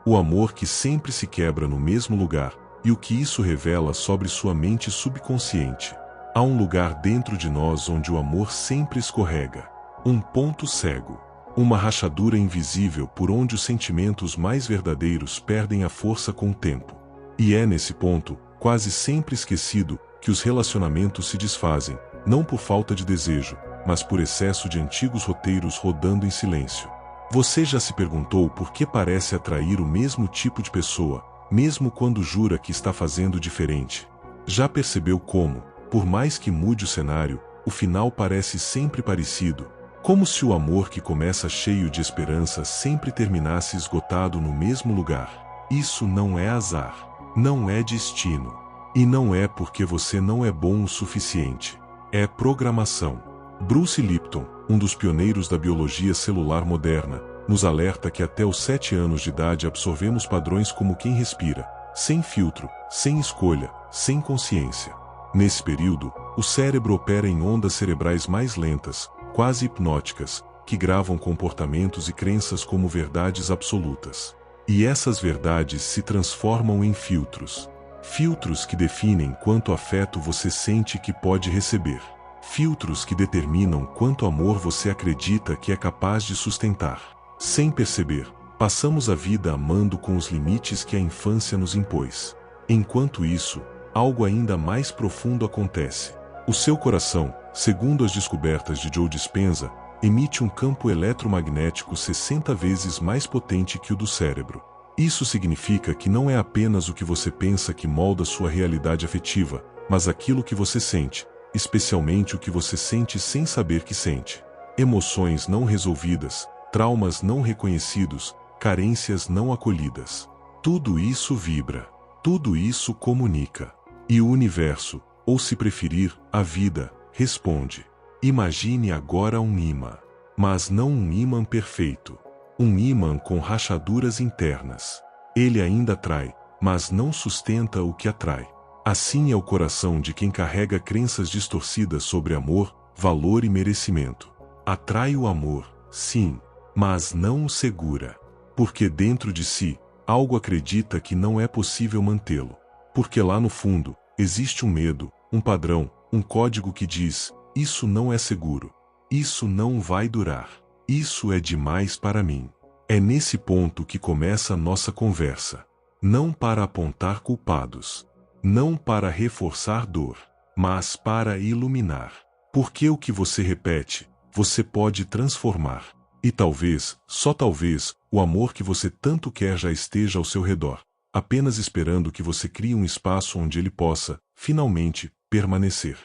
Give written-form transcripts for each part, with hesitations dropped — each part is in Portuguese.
O amor que sempre se quebra no mesmo lugar, e o que isso revela sobre sua mente subconsciente. Há um lugar dentro de nós onde o amor sempre escorrega. Um ponto cego. Uma rachadura invisível por onde os sentimentos mais verdadeiros perdem a força com o tempo. E é nesse ponto, quase sempre esquecido, que os relacionamentos se desfazem, não por falta de desejo, mas por excesso de antigos roteiros rodando em silêncio. Você já se perguntou por que parece atrair o mesmo tipo de pessoa, mesmo quando jura que está fazendo diferente? Já percebeu como, por mais que mude o cenário, o final parece sempre parecido, como se o amor que começa cheio de esperança sempre terminasse esgotado no mesmo lugar? Isso não é azar, não é destino, e não é porque você não é bom o suficiente. É programação. Bruce Lipton, um dos pioneiros da biologia celular moderna, nos alerta que até os 7 anos de idade absorvemos padrões como quem respira, sem filtro, sem escolha, sem consciência. Nesse período, o cérebro opera em ondas cerebrais mais lentas, quase hipnóticas, que gravam comportamentos e crenças como verdades absolutas. E essas verdades se transformam em filtros. Filtros que definem quanto afeto você sente que pode receber. Filtros que determinam quanto amor você acredita que é capaz de sustentar. Sem perceber, passamos a vida amando com os limites que a infância nos impôs. Enquanto isso, algo ainda mais profundo acontece. O seu coração, segundo as descobertas de Joe Dispenza, emite um campo eletromagnético 60 vezes mais potente que o do cérebro. Isso significa que não é apenas o que você pensa que molda sua realidade afetiva, mas aquilo que você sente, especialmente o que você sente sem saber que sente. Emoções não resolvidas, traumas não reconhecidos, carências não acolhidas. Tudo isso vibra, tudo isso comunica. E o universo, ou se preferir, a vida, responde. Imagine agora um ímã, mas não um ímã perfeito. Um ímã com rachaduras internas. Ele ainda atrai, mas não sustenta o que atrai. Assim é o coração de quem carrega crenças distorcidas sobre amor, valor e merecimento. Atrai o amor, sim, mas não o segura. Porque dentro de si, algo acredita que não é possível mantê-lo. Porque lá no fundo, existe um medo, um padrão, um código que diz: isso não é seguro. Isso não vai durar. Isso é demais para mim. É nesse ponto que começa a nossa conversa. Não para apontar culpados. Não para reforçar dor. Mas para iluminar. Porque o que você repete, você pode transformar. E talvez, só talvez, o amor que você tanto quer já esteja ao seu redor, apenas esperando que você crie um espaço onde ele possa, finalmente, permanecer.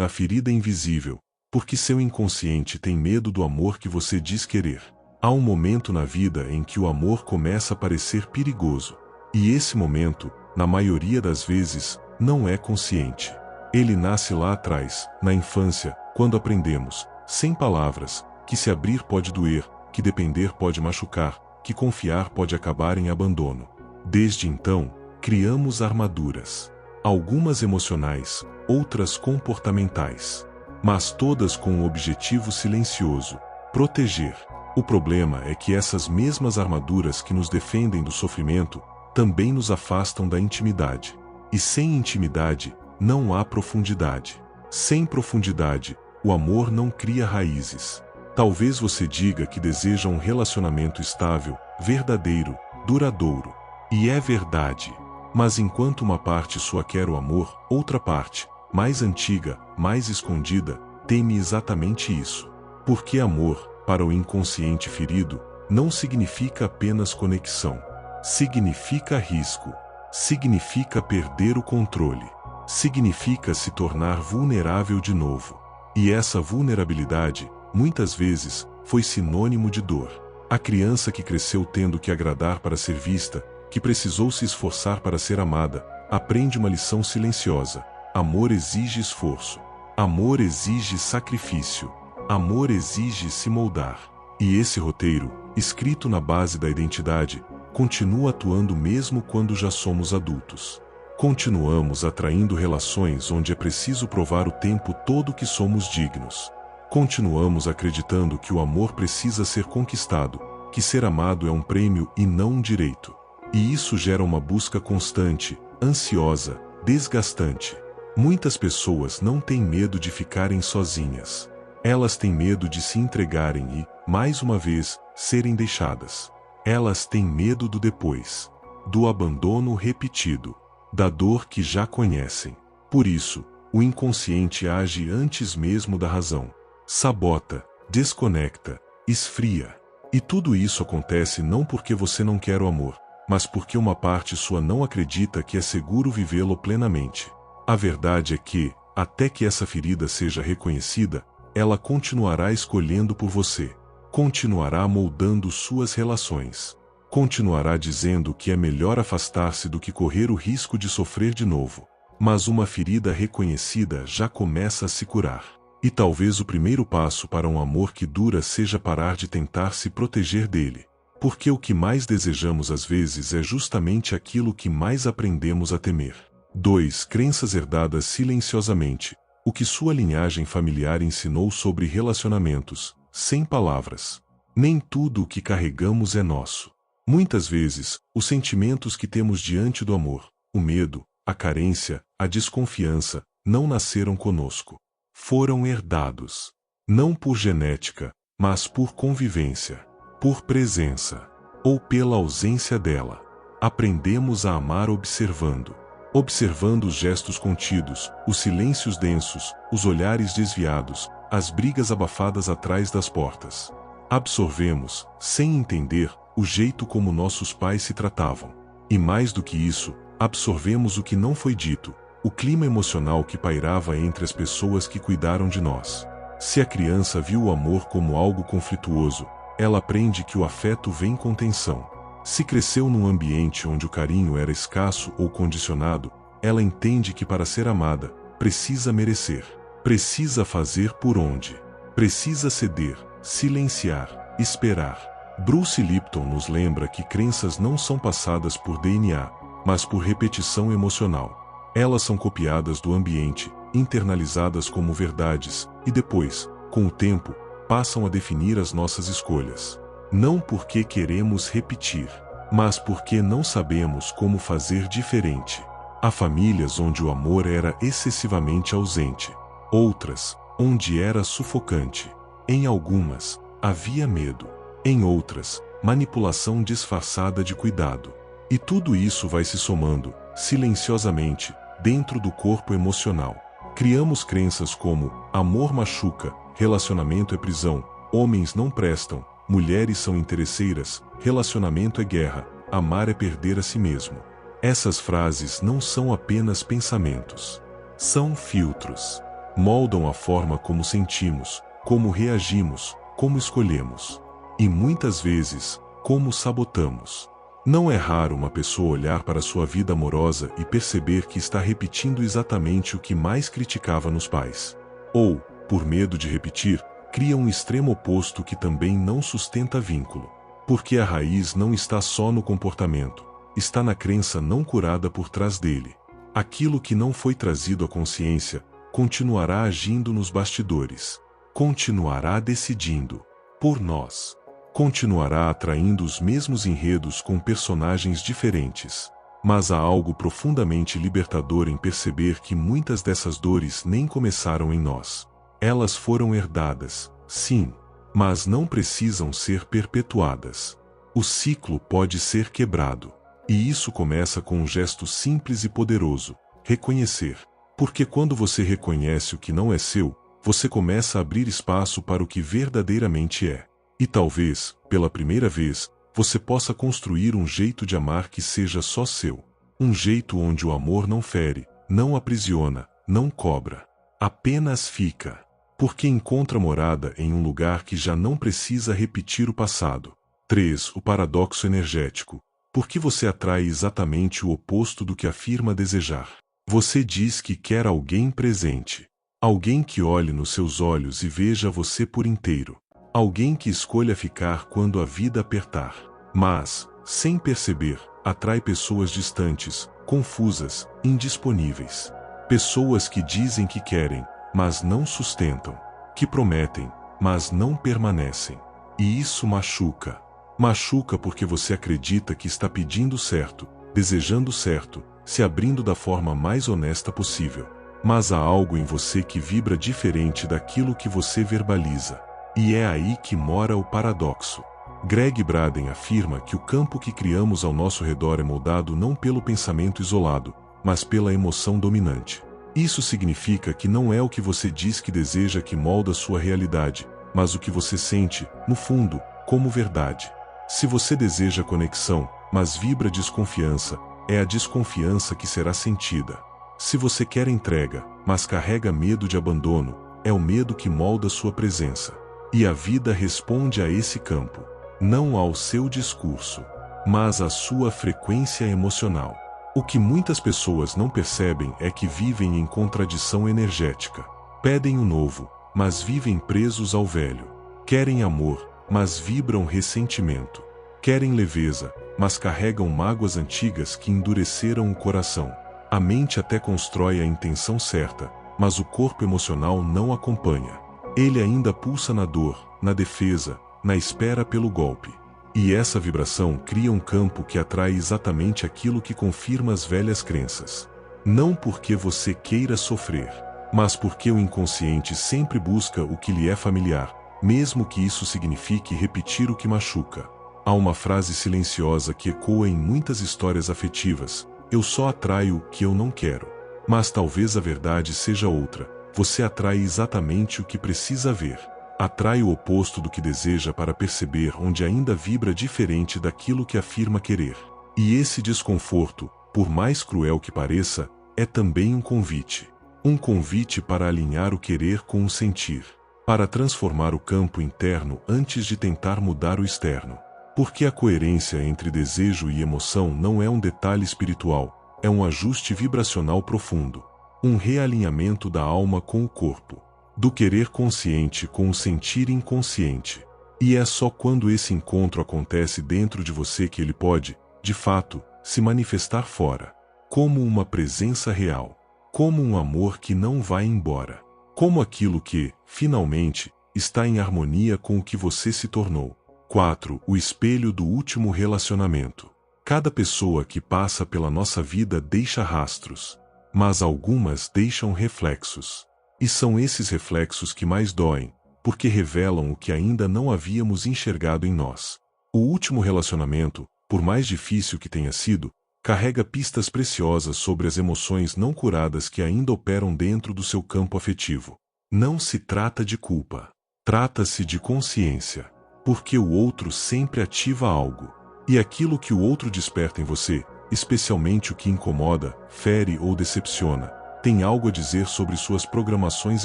A ferida invisível, porque seu inconsciente tem medo do amor que você diz querer. Há um momento na vida em que o amor começa a parecer perigoso. E esse momento, na maioria das vezes, não é consciente. Ele nasce lá atrás, na infância, quando aprendemos, sem palavras, que se abrir pode doer, que depender pode machucar, que confiar pode acabar em abandono. Desde então, criamos armaduras. Algumas emocionais, outras comportamentais. Mas todas com um objetivo silencioso: proteger. O problema é que essas mesmas armaduras que nos defendem do sofrimento, também nos afastam da intimidade. E sem intimidade, não há profundidade. Sem profundidade, o amor não cria raízes. Talvez você diga que deseja um relacionamento estável, verdadeiro, duradouro. E é verdade. Mas enquanto uma parte sua quer o amor, outra parte, mais antiga, mais escondida, teme exatamente isso. Porque amor, para o inconsciente ferido, não significa apenas conexão. Significa risco. Significa perder o controle. Significa se tornar vulnerável de novo. E essa vulnerabilidade, muitas vezes, foi sinônimo de dor. A criança que cresceu tendo que agradar para ser vista, que precisou se esforçar para ser amada, aprende uma lição silenciosa. Amor exige esforço. Amor exige sacrifício. Amor exige se moldar. E esse roteiro, escrito na base da identidade, continua atuando mesmo quando já somos adultos. Continuamos atraindo relações onde é preciso provar o tempo todo que somos dignos. Continuamos acreditando que o amor precisa ser conquistado, que ser amado é um prêmio e não um direito. E isso gera uma busca constante, ansiosa, desgastante. Muitas pessoas não têm medo de ficarem sozinhas. Elas têm medo de se entregarem e, mais uma vez, serem deixadas. Elas têm medo do depois, do abandono repetido, da dor que já conhecem. Por isso, o inconsciente age antes mesmo da razão. Sabota, desconecta, esfria. E tudo isso acontece não porque você não quer o amor, mas porque uma parte sua não acredita que é seguro vivê-lo plenamente. A verdade é que, até que essa ferida seja reconhecida, ela continuará escolhendo por você, continuará moldando suas relações, continuará dizendo que é melhor afastar-se do que correr o risco de sofrer de novo. Mas uma ferida reconhecida já começa a se curar. E talvez o primeiro passo para um amor que dura seja parar de tentar se proteger dele. Porque o que mais desejamos às vezes é justamente aquilo que mais aprendemos a temer. 2. Crenças herdadas silenciosamente. O que sua linhagem familiar ensinou sobre relacionamentos, sem palavras. Nem tudo o que carregamos é nosso. Muitas vezes, os sentimentos que temos diante do amor, o medo, a carência, a desconfiança, não nasceram conosco. Foram herdados. Não por genética, mas por convivência, por presença, ou pela ausência dela. Aprendemos a amar observando. Observando os gestos contidos, os silêncios densos, os olhares desviados, as brigas abafadas atrás das portas. Absorvemos, sem entender, o jeito como nossos pais se tratavam. E mais do que isso, absorvemos o que não foi dito, o clima emocional que pairava entre as pessoas que cuidaram de nós. Se a criança viu o amor como algo conflituoso, ela aprende que o afeto vem com tensão. Se cresceu num ambiente onde o carinho era escasso ou condicionado, ela entende que para ser amada, precisa merecer, precisa fazer por onde, precisa ceder, silenciar, esperar. Bruce Lipton nos lembra que crenças não são passadas por DNA, mas por repetição emocional. Elas são copiadas do ambiente, internalizadas como verdades, e depois, com o tempo, passam a definir as nossas escolhas. Não porque queremos repetir, mas porque não sabemos como fazer diferente. Há famílias onde o amor era excessivamente ausente. Outras, onde era sufocante. Em algumas, havia medo. Em outras, manipulação disfarçada de cuidado. E tudo isso vai se somando, silenciosamente, dentro do corpo emocional. Criamos crenças como: amor machuca, relacionamento é prisão, homens não prestam, mulheres são interesseiras, relacionamento é guerra, amar é perder a si mesmo. Essas frases não são apenas pensamentos. São filtros. Moldam a forma como sentimos, como reagimos, como escolhemos. E muitas vezes, como sabotamos. Não é raro uma pessoa olhar para sua vida amorosa e perceber que está repetindo exatamente o que mais criticava nos pais. Ou, por medo de repetir, cria um extremo oposto que também não sustenta vínculo. Porque a raiz não está só no comportamento, está na crença não curada por trás dele. Aquilo que não foi trazido à consciência, continuará agindo nos bastidores. Continuará decidindo por nós. Continuará atraindo os mesmos enredos com personagens diferentes. Mas há algo profundamente libertador em perceber que muitas dessas dores nem começaram em nós. Elas foram herdadas, sim, mas não precisam ser perpetuadas. O ciclo pode ser quebrado. E isso começa com um gesto simples e poderoso: reconhecer. Porque quando você reconhece o que não é seu, você começa a abrir espaço para o que verdadeiramente é. E talvez, pela primeira vez, você possa construir um jeito de amar que seja só seu. Um jeito onde o amor não fere, não aprisiona, não cobra. Apenas fica. Porque encontra morada em um lugar que já não precisa repetir o passado. 3. O paradoxo energético. Porque você atrai exatamente o oposto do que afirma desejar. Você diz que quer alguém presente. Alguém que olhe nos seus olhos e veja você por inteiro. Alguém que escolha ficar quando a vida apertar. Mas, sem perceber, atrai pessoas distantes, confusas, indisponíveis. Pessoas que dizem que querem, mas não sustentam. Que prometem, mas não permanecem. E isso machuca. Machuca porque você acredita que está pedindo certo, desejando certo, se abrindo da forma mais honesta possível. Mas há algo em você que vibra diferente daquilo que você verbaliza. E é aí que mora o paradoxo. Greg Braden afirma que o campo que criamos ao nosso redor é moldado não pelo pensamento isolado, mas pela emoção dominante. Isso significa que não é o que você diz que deseja que molda sua realidade, mas o que você sente, no fundo, como verdade. Se você deseja conexão, mas vibra desconfiança, é a desconfiança que será sentida. Se você quer entrega, mas carrega medo de abandono, é o medo que molda sua presença. E a vida responde a esse campo, não ao seu discurso, mas à sua frequência emocional. O que muitas pessoas não percebem é que vivem em contradição energética. Pedem o novo, mas vivem presos ao velho. Querem amor, mas vibram ressentimento. Querem leveza, mas carregam mágoas antigas que endureceram o coração. A mente até constrói a intenção certa, mas o corpo emocional não acompanha. Ele ainda pulsa na dor, na defesa, na espera pelo golpe. E essa vibração cria um campo que atrai exatamente aquilo que confirma as velhas crenças. Não porque você queira sofrer, mas porque o inconsciente sempre busca o que lhe é familiar, mesmo que isso signifique repetir o que machuca. Há uma frase silenciosa que ecoa em muitas histórias afetivas: eu só atraio o que eu não quero. Mas talvez a verdade seja outra: você atrai exatamente o que precisa ver. Atrai o oposto do que deseja para perceber onde ainda vibra diferente daquilo que afirma querer. E esse desconforto, por mais cruel que pareça, é também um convite. Um convite para alinhar o querer com o sentir. Para transformar o campo interno antes de tentar mudar o externo. Porque a coerência entre desejo e emoção não é um detalhe espiritual, é um ajuste vibracional profundo. Um realinhamento da alma com o corpo. Do querer consciente com o sentir inconsciente. E é só quando esse encontro acontece dentro de você que ele pode, de fato, se manifestar fora. Como uma presença real. Como um amor que não vai embora. Como aquilo que, finalmente, está em harmonia com o que você se tornou. 4. O espelho do último relacionamento. Cada pessoa que passa pela nossa vida deixa rastros. Mas algumas deixam reflexos. E são esses reflexos que mais doem, porque revelam o que ainda não havíamos enxergado em nós. O último relacionamento, por mais difícil que tenha sido, carrega pistas preciosas sobre as emoções não curadas que ainda operam dentro do seu campo afetivo. Não se trata de culpa. Trata-se de consciência. Porque o outro sempre ativa algo. E aquilo que o outro desperta em você, especialmente o que incomoda, fere ou decepciona, tem algo a dizer sobre suas programações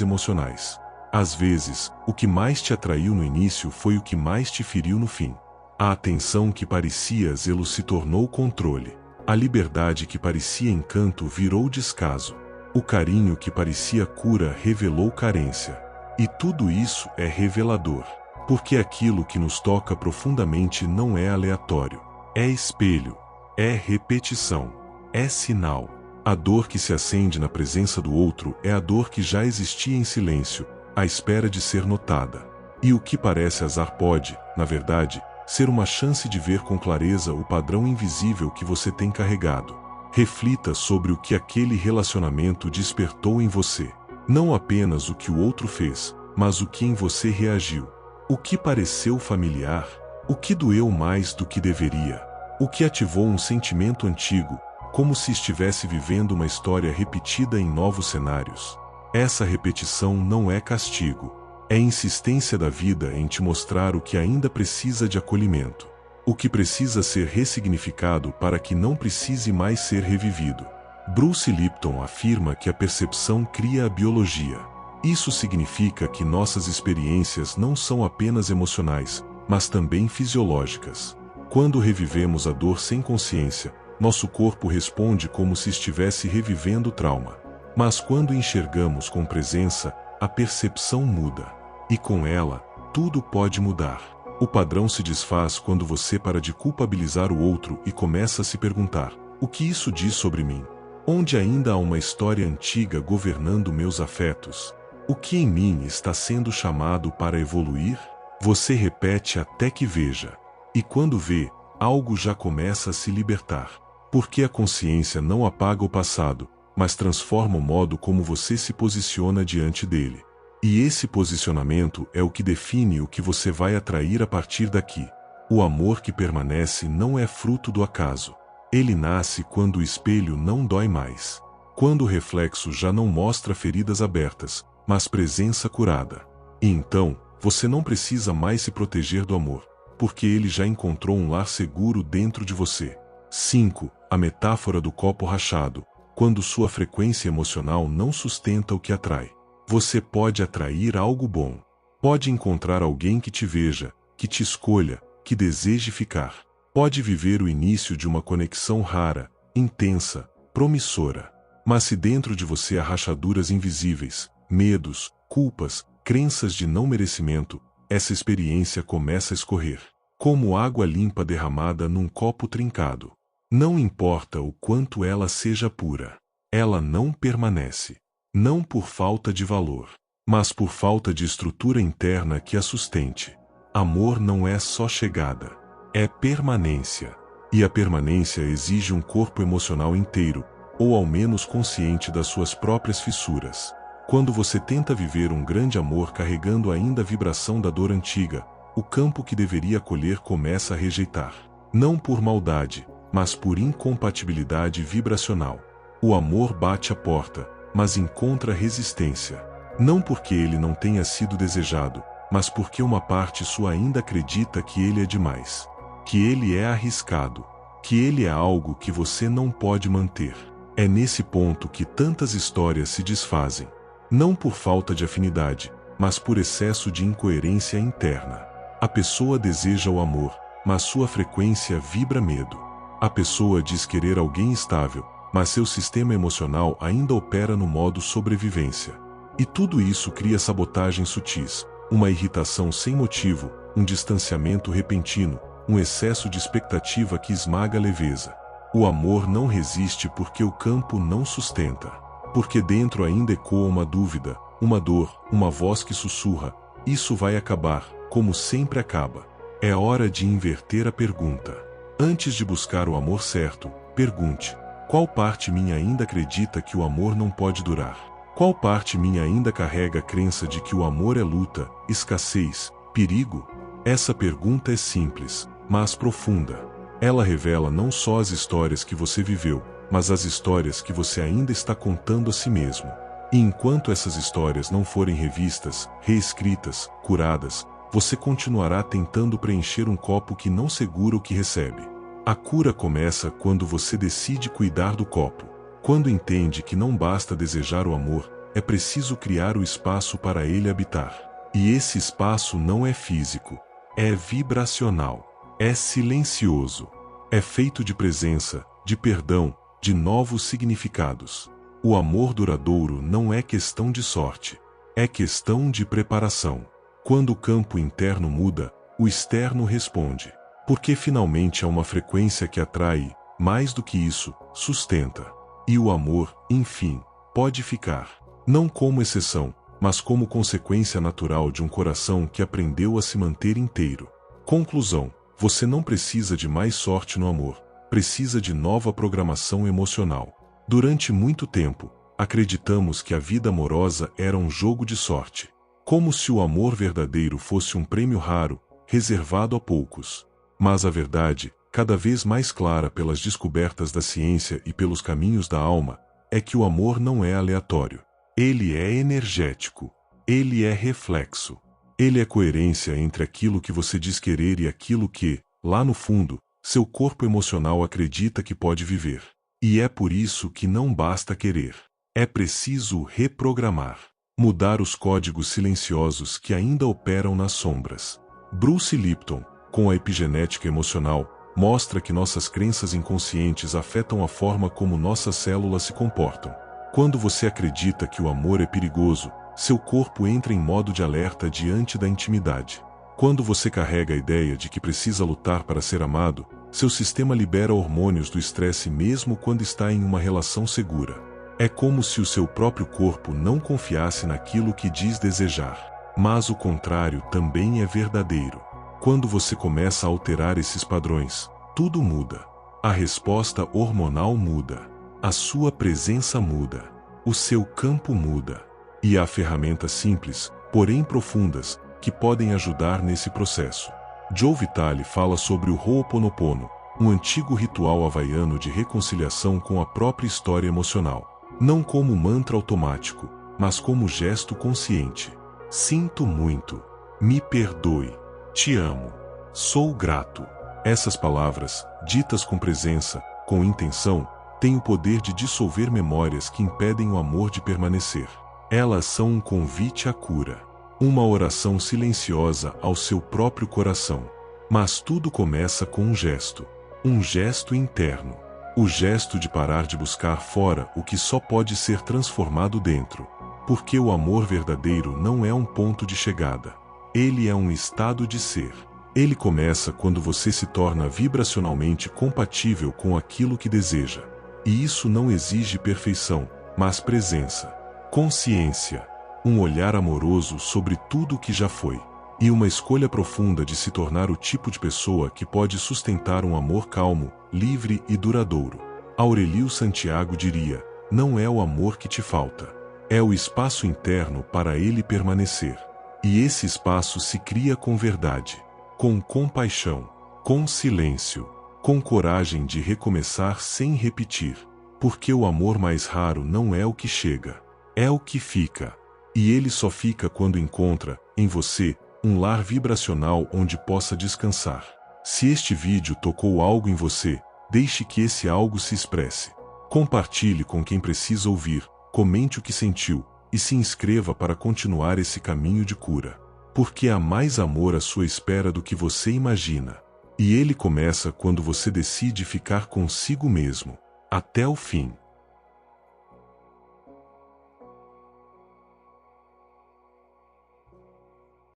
emocionais. Às vezes, o que mais te atraiu no início foi o que mais te feriu no fim. A atenção que parecia zelo se tornou controle. A liberdade que parecia encanto virou descaso. O carinho que parecia cura revelou carência. E tudo isso é revelador. Porque aquilo que nos toca profundamente não é aleatório. É espelho. É repetição. É sinal. A dor que se acende na presença do outro é a dor que já existia em silêncio, à espera de ser notada. E o que parece azar pode, na verdade, ser uma chance de ver com clareza o padrão invisível que você tem carregado. Reflita sobre o que aquele relacionamento despertou em você. Não apenas o que o outro fez, mas o que em você reagiu. O que pareceu familiar, o que doeu mais do que deveria, o que ativou um sentimento antigo, como se estivesse vivendo uma história repetida em novos cenários. Essa repetição não é castigo, é insistência da vida em te mostrar o que ainda precisa de acolhimento, o que precisa ser ressignificado para que não precise mais ser revivido. Bruce Lipton afirma que a percepção cria a biologia. Isso significa que nossas experiências não são apenas emocionais, mas também fisiológicas. Quando revivemos a dor sem consciência, nosso corpo responde como se estivesse revivendo o trauma. Mas quando enxergamos com presença, a percepção muda. E com ela, tudo pode mudar. O padrão se desfaz quando você para de culpabilizar o outro e começa a se perguntar: o que isso diz sobre mim? Onde ainda há uma história antiga governando meus afetos? O que em mim está sendo chamado para evoluir? Você repete até que veja. E quando vê, algo já começa a se libertar. Porque a consciência não apaga o passado, mas transforma o modo como você se posiciona diante dele. E esse posicionamento é o que define o que você vai atrair a partir daqui. O amor que permanece não é fruto do acaso. Ele nasce quando o espelho não dói mais. Quando o reflexo já não mostra feridas abertas, mas presença curada. E então, você não precisa mais se proteger do amor, porque ele já encontrou um lar seguro dentro de você. 5. A metáfora do copo rachado. Quando sua frequência emocional não sustenta o que atrai. Você pode atrair algo bom. Pode encontrar alguém que te veja, que te escolha, que deseje ficar. Pode viver o início de uma conexão rara, intensa, promissora. Mas se dentro de você há rachaduras invisíveis, medos, culpas, crenças de não merecimento, essa experiência começa a escorrer, como água limpa derramada num copo trincado. Não importa o quanto ela seja pura, ela não permanece. Não por falta de valor, mas por falta de estrutura interna que a sustente. Amor não é só chegada, é permanência. E a permanência exige um corpo emocional inteiro, ou ao menos consciente das suas próprias fissuras. Quando você tenta viver um grande amor carregando ainda a vibração da dor antiga, o campo que deveria acolher começa a rejeitar. Não por maldade, mas por incompatibilidade vibracional. O amor bate a porta, mas encontra resistência. Não porque ele não tenha sido desejado, mas porque uma parte sua ainda acredita que ele é demais. Que ele é arriscado. Que ele é algo que você não pode manter. É nesse ponto que tantas histórias se desfazem. Não por falta de afinidade, mas por excesso de incoerência interna. A pessoa deseja o amor, mas sua frequência vibra medo. A pessoa diz querer alguém estável, mas seu sistema emocional ainda opera no modo sobrevivência. E tudo isso cria sabotagens sutis, uma irritação sem motivo, um distanciamento repentino, um excesso de expectativa que esmaga a leveza. O amor não resiste porque o campo não sustenta. Porque dentro ainda ecoa uma dúvida, uma dor, uma voz que sussurra: isso vai acabar, como sempre acaba. É hora de inverter a pergunta. Antes de buscar o amor certo, pergunte: qual parte minha ainda acredita que o amor não pode durar? Qual parte minha ainda carrega a crença de que o amor é luta, escassez, perigo? Essa pergunta é simples, mas profunda. Ela revela não só as histórias que você viveu, mas as histórias que você ainda está contando a si mesmo. E enquanto essas histórias não forem revistas, reescritas, curadas, você continuará tentando preencher um copo que não segura o que recebe. A cura começa quando você decide cuidar do copo. Quando entende que não basta desejar o amor, é preciso criar o espaço para ele habitar. E esse espaço não é físico, é vibracional, é silencioso, é feito de presença, de perdão, de novos significados. O amor duradouro não é questão de sorte, é questão de preparação. Quando o campo interno muda, o externo responde. Porque finalmente há uma frequência que atrai, mais do que isso, sustenta. E o amor, enfim, pode ficar. Não como exceção, mas como consequência natural de um coração que aprendeu a se manter inteiro. Conclusão: você não precisa de mais sorte no amor, precisa de nova programação emocional. Durante muito tempo, acreditamos que a vida amorosa era um jogo de sorte. Como se o amor verdadeiro fosse um prêmio raro, reservado a poucos. Mas a verdade, cada vez mais clara pelas descobertas da ciência e pelos caminhos da alma, é que o amor não é aleatório. Ele é energético. Ele é reflexo. Ele é coerência entre aquilo que você diz querer e aquilo que, lá no fundo, seu corpo emocional acredita que pode viver. E é por isso que não basta querer. É preciso reprogramar. Mudar os códigos silenciosos que ainda operam nas sombras. Bruce Lipton, com a epigenética emocional, mostra que nossas crenças inconscientes afetam a forma como nossas células se comportam. Quando você acredita que o amor é perigoso, seu corpo entra em modo de alerta diante da intimidade. Quando você carrega a ideia de que precisa lutar para ser amado, seu sistema libera hormônios do estresse mesmo quando está em uma relação segura. É como se o seu próprio corpo não confiasse naquilo que diz desejar. Mas o contrário também é verdadeiro. Quando você começa a alterar esses padrões, tudo muda. A resposta hormonal muda. A sua presença muda. O seu campo muda. E há ferramentas simples, porém profundas, que podem ajudar nesse processo. Joe Vitale fala sobre o Ho'oponopono, um antigo ritual havaiano de reconciliação com a própria história emocional. Não como mantra automático, mas como gesto consciente. Sinto muito. Me perdoe. Te amo. Sou grato. Essas palavras, ditas com presença, com intenção, têm o poder de dissolver memórias que impedem o amor de permanecer. Elas são um convite à cura. Uma oração silenciosa ao seu próprio coração. Mas tudo começa com um gesto interno. O gesto de parar de buscar fora o que só pode ser transformado dentro. Porque o amor verdadeiro não é um ponto de chegada. Ele é um estado de ser. Ele começa quando você se torna vibracionalmente compatível com aquilo que deseja. E isso não exige perfeição, mas presença, consciência, um olhar amoroso sobre tudo o que já foi, e uma escolha profunda de se tornar o tipo de pessoa que pode sustentar um amor calmo, livre e duradouro. Aurélio Santiago diria: não é o amor que te falta, é o espaço interno para ele permanecer. E esse espaço se cria com verdade, com compaixão, com silêncio, com coragem de recomeçar sem repetir. Porque o amor mais raro não é o que chega, é o que fica. E ele só fica quando encontra, em você, um lar vibracional onde possa descansar. Se este vídeo tocou algo em você, deixe que esse algo se expresse. Compartilhe com quem precisa ouvir, comente o que sentiu, e se inscreva para continuar esse caminho de cura. Porque há mais amor à sua espera do que você imagina. E ele começa quando você decide ficar consigo mesmo, até o fim.